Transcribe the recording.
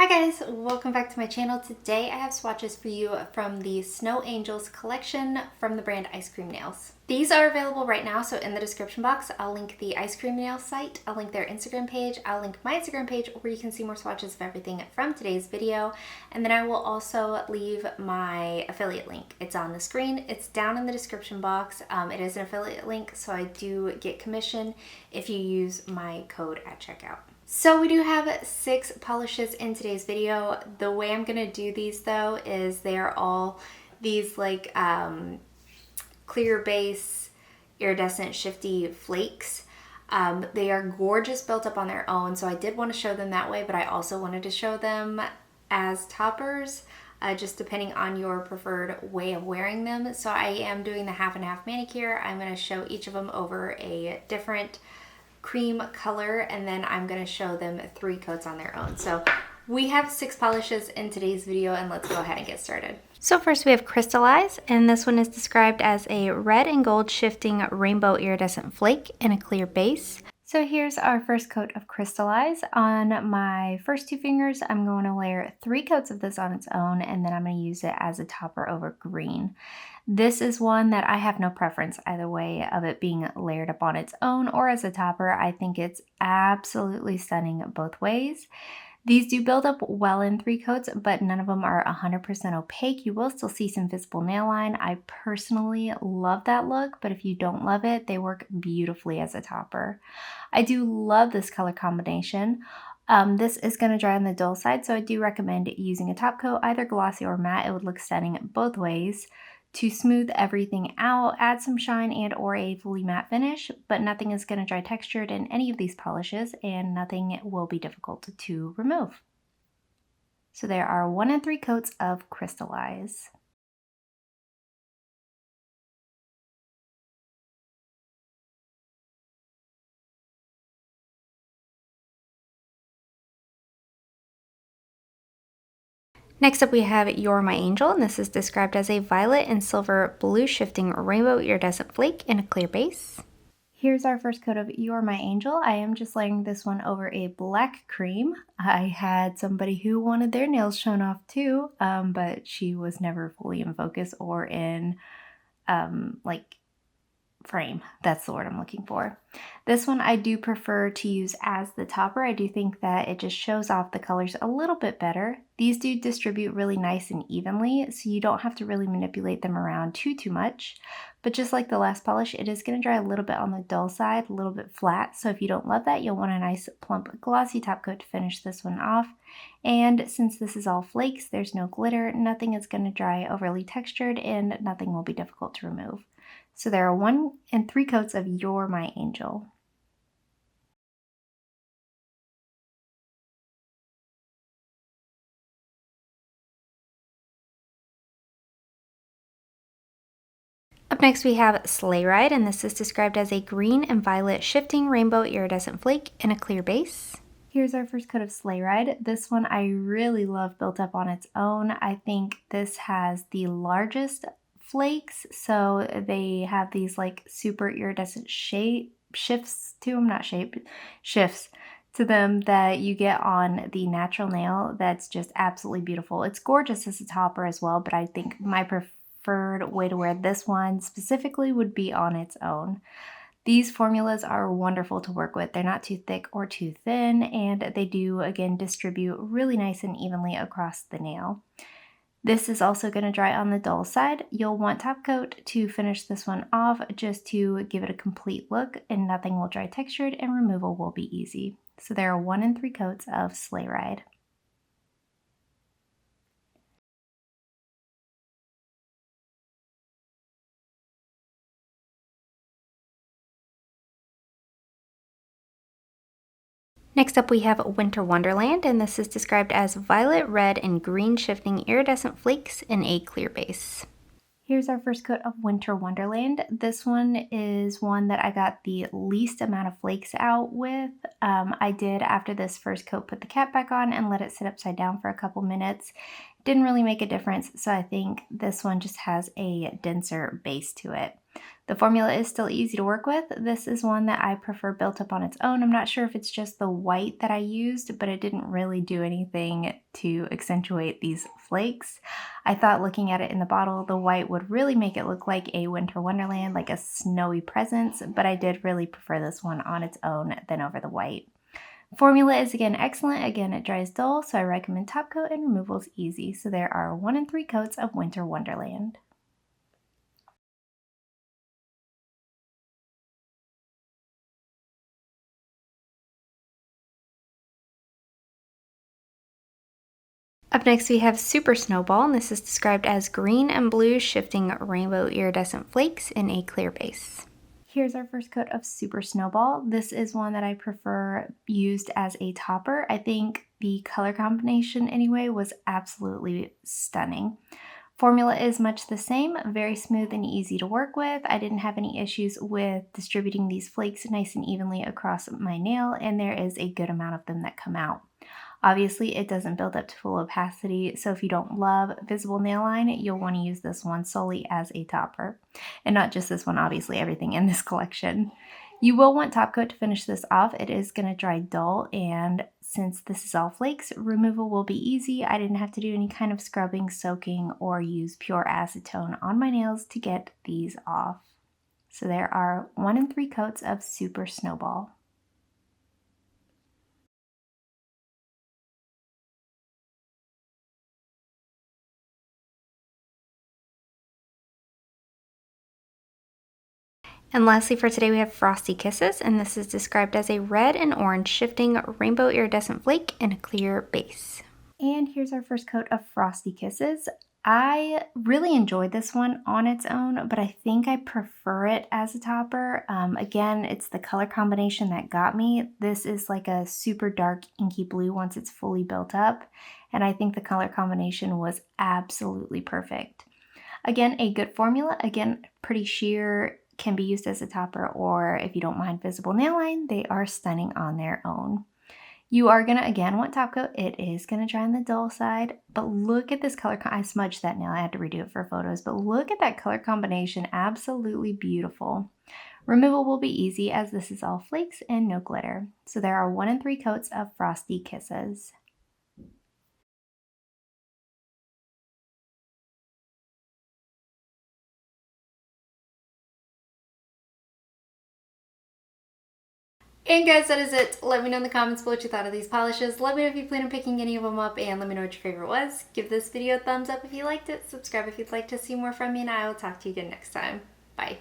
Hi guys, welcome back to my channel. Today I have swatches for you from the Snow Angels collection from the brand Iscream Nails. These are available right now, so in the description box I'll link the Iscream Nails site, I'll link their Instagram page, I'll link my Instagram page where you can see more swatches of everything from today's video, and then I will also leave my affiliate link. It's on the screen, it's down in the description box. It is an affiliate link, so I do get commission if you use my code at checkout. So we do have 6 polishes in today's video. The way I'm going to do these though is they are all these like clear base iridescent shifty flakes. They are gorgeous built up on their own, so I did want to show them that way, but I also wanted to show them as toppers, just depending on your preferred way of wearing them. So I am doing the half and half manicure. I'm going to show each of them over a different cream color, and then I'm going to show them 3 coats on their own. So we have 6 polishes in today's video, and let's go ahead and get started. So first we have Crystalize, and this one is described as a red and gold shifting rainbow iridescent flake in a clear base. So here's our first coat of Crystalize. On my first 2 fingers, I'm going to layer 3 coats of this on its own, and then I'm going to use it as a topper over green. This is one that I have no preference either way of it being layered up on its own or as a topper. I think it's absolutely stunning both ways. These do build up well in 3 coats, but none of them are 100% opaque. You will still see some visible nail line. I personally love that look, but if you don't love it, they work beautifully as a topper. I do love this color combination. This is going to dry on the dull side, so I do recommend using a top coat, either glossy or matte. It would look stunning both ways. To smooth everything out, add some shine and or a fully matte finish, but nothing is going to dry textured in any of these polishes, and nothing will be difficult to remove. So there are 1 and 3 coats of Crystalize. Next up we have You're My Angel, and this is described as a violet and silver blue shifting rainbow iridescent flake in a clear base. Here's our first coat of You're My Angel. I am just layering this one over a black cream. I had somebody who wanted their nails shown off too, but she was never fully in focus or in like frame. That's the word I'm looking for. This one I do prefer to use as the topper. I do think that it just shows off the colors a little bit better. These do distribute really nice and evenly, so you don't have to really manipulate them around too much. But just like the last polish, it is going to dry a little bit on the dull side, a little bit flat. So if you don't love that, you'll want a nice plump glossy top coat to finish this one off. And since this is all flakes, there's no glitter, nothing is going to dry overly textured, and nothing will be difficult to remove. So there are 1 and 3 coats of You're My Angel. Up next we have Sleigh Ride, and this is described as a green and violet shifting rainbow iridescent flake in a clear base. Here's our first coat of Sleigh Ride. This one I really love built up on its own. I think this has the largest flakes, so they have these like super iridescent shifts to them, shifts to them that you get on the natural nail. That's just absolutely beautiful. It's gorgeous as a topper as well, but I think my preferred way to wear this one specifically would be on its own. These formulas are wonderful to work with. They're not too thick or too thin, and they do again distribute really nice and evenly across the nail. This is also going to dry on the dull side. You'll want top coat to finish this one off just to give it a complete look, and nothing will dry textured and removal will be easy. So there are 1 and 3 coats of Sleigh Ride. Next up we have Winter Wonderland, and this is described as violet, red, and green shifting iridescent flakes in a clear base. Here's our first coat of Winter Wonderland. This one is one that I got the least amount of flakes out with. I did, after this first coat, put the cap back on and let it sit upside down for a couple minutes didn't really make a difference, so I think this one just has a denser base to it. The formula is still easy to work with. This is one that I prefer built up on its own. I'm not sure if it's just the white that I used, but it didn't really do anything to accentuate these flakes. I thought looking at it in the bottle, the white would really make it look like a winter wonderland, like a snowy presence, but I did really prefer this one on its own than over the white. Formula is again excellent. Again, it dries dull, so I recommend top coat and removal is easy. So there are 1 3 coats of Winter Wonderland. Up next we have Super Snowball, and this is described as green and blue shifting rainbow iridescent flakes in a clear base. Here's our first coat of Super Snowball. This is one that I prefer used as a topper. I think the color combination anyway was absolutely stunning. Formula is much the same, very smooth and easy to work with. I didn't have any issues with distributing these flakes nice and evenly across my nail, and there is a good amount of them that come out. Obviously, it doesn't build up to full opacity, so if you don't love visible nail line, you'll want to use this one solely as a topper. And not just this one, obviously everything in this collection. You will want top coat to finish this off. It is going to dry dull, and since this is all flakes, removal will be easy. I didn't have to do any kind of scrubbing, soaking, or use pure acetone on my nails to get these off. So there are 1 3 coats of Super Snowball. And lastly for today we have Frosty Kisses, and this is described as a red and orange shifting rainbow iridescent flake in a clear base. And here's our first coat of Frosty Kisses. I really enjoyed this one on its own, but I think I prefer it as a topper. Again, it's the color combination that got me. This is like a super dark inky blue once it's fully built up, and I think the color combination was absolutely perfect. Again, a good formula. Again, pretty sheer, can be used as a topper, or if you don't mind visible nail line, they are stunning on their own. You are going to, again, want top coat. It is going to dry on the dull side, but look at this color. I smudged that nail. I had to redo it for photos, but look at that color combination. Absolutely beautiful. Removal will be easy as this is all flakes and no glitter. So there are 1 3 coats of Frosty Kisses. And guys, that is it. Let me know in the comments what you thought of these polishes. Let me know if you plan on picking any of them up, and let me know what your favorite was. Give this video a thumbs up if you liked it. Subscribe if you'd like to see more from me, and I will talk to you again next time. Bye.